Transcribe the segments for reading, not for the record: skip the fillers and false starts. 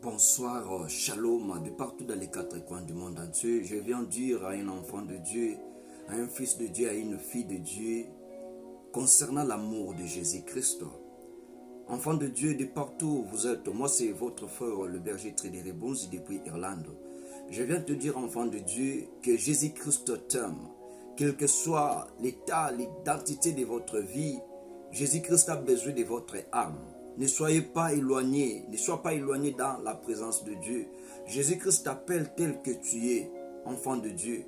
Bonsoir, shalom, de partout dans les quatre coins du monde entier. Je viens dire à un enfant de Dieu, à un fils de Dieu, à une fille de Dieu, concernant l'amour de Jésus-Christ. Enfant de Dieu, de partout où vous êtes, moi c'est votre frère, le berger Trédéré Bonzi depuis Irlande. Je viens te dire, enfant de Dieu, que Jésus-Christ t'aime. Quel que soit l'état, l'identité de votre vie, Jésus-Christ a besoin de votre âme. Ne soyez pas éloignés, ne sois pas éloigné dans la présence de Dieu. Jésus-Christ t'appelle tel que tu es, enfant de Dieu.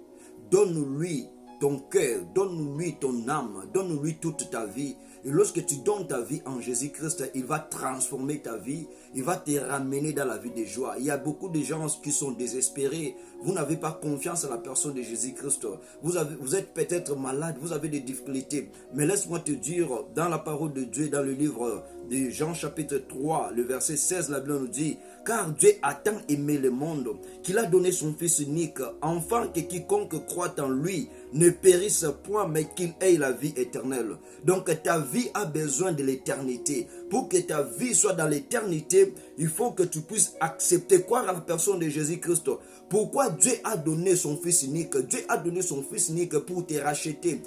Donne-lui ton cœur, donne-lui ton âme, donne-lui toute ta vie. Et lorsque tu donnes ta vie en Jésus-Christ, il va transformer ta vie, il va te ramener dans la vie de joie. Il y a beaucoup de gens qui sont désespérés. Vous n'avez pas confiance en la personne de Jésus-Christ. Vous êtes peut-être malade, vous avez des difficultés. Mais laisse-moi te dire, dans la parole de Dieu, dans le livre de Jean chapitre 3, le verset 16, la Bible nous dit, « Car Dieu a tant aimé le monde qu'il a donné son Fils unique, afin que quiconque croit en lui ne périsse point, mais qu'il ait la vie éternelle. » Donc ta vie a besoin de l'éternité. Pour que ta vie soit dans l'éternité, il faut que tu puisses accepter, croire en la personne de Jésus-Christ. Pourquoi Dieu a donné son Fils unique? Dieu a donné son Fils unique pour te racheter.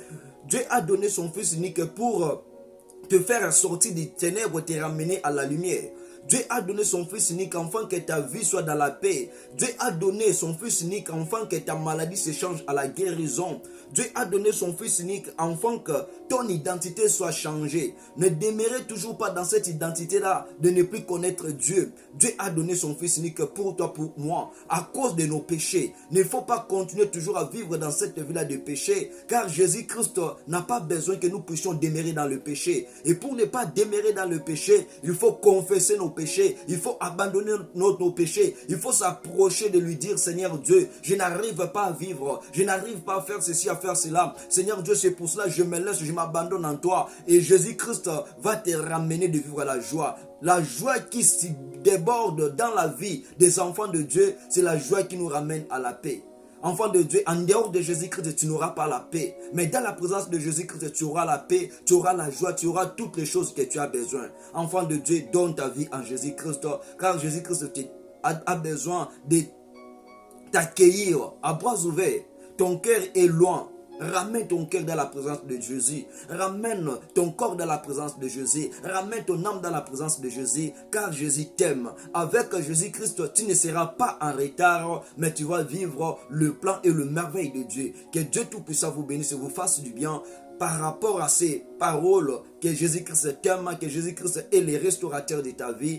Dieu a donné son Fils unique pour te faire sortir des ténèbres, te ramener à la lumière. Dieu a donné son Fils unique afin que ta vie soit dans la paix. Dieu a donné son Fils unique afin que ta maladie se change à la guérison. Dieu a donné son Fils unique afin que ton identité soit changée. Ne demeurez toujours pas dans cette identité-là de ne plus connaître Dieu. Dieu a donné son Fils unique pour toi, pour moi, à cause de nos péchés. Il ne faut pas continuer toujours à vivre dans cette vie-là de péché, car Jésus-Christ n'a pas besoin que nous puissions demeurer dans le péché. Et pour ne pas demeurer dans le péché, il faut confesser nos péchés, il faut abandonner nos péchés, il faut s'approcher de lui dire, Seigneur Dieu, je n'arrive pas à vivre, je n'arrive pas à faire ceci, à faire cela. Seigneur Dieu, c'est pour cela que je me laisse, je m'abandonne en toi. Et Jésus-Christ va te ramener de vivre la joie. La joie qui se déborde dans la vie des enfants de Dieu, c'est la joie qui nous ramène à la paix. Enfant de Dieu, en dehors de Jésus-Christ, tu n'auras pas la paix. Mais dans la présence de Jésus-Christ, tu auras la paix, tu auras la joie, tu auras toutes les choses que tu as besoin. Enfant de Dieu, donne ta vie en Jésus-Christ, car Jésus-Christ a besoin de t'accueillir à bras ouverts. Ton cœur est loin. Ramène ton cœur dans la présence de Jésus. Ramène ton corps dans la présence de Jésus. Ramène ton âme dans la présence de Jésus. Car Jésus t'aime. Avec Jésus-Christ, tu ne seras pas en retard, mais tu vas vivre le plan et le merveille de Dieu. Que Dieu Tout-Puissant vous bénisse et vous fasse du bien par rapport à ces paroles. Que Jésus-Christ t'aime, que Jésus-Christ est le restaurateur de ta vie.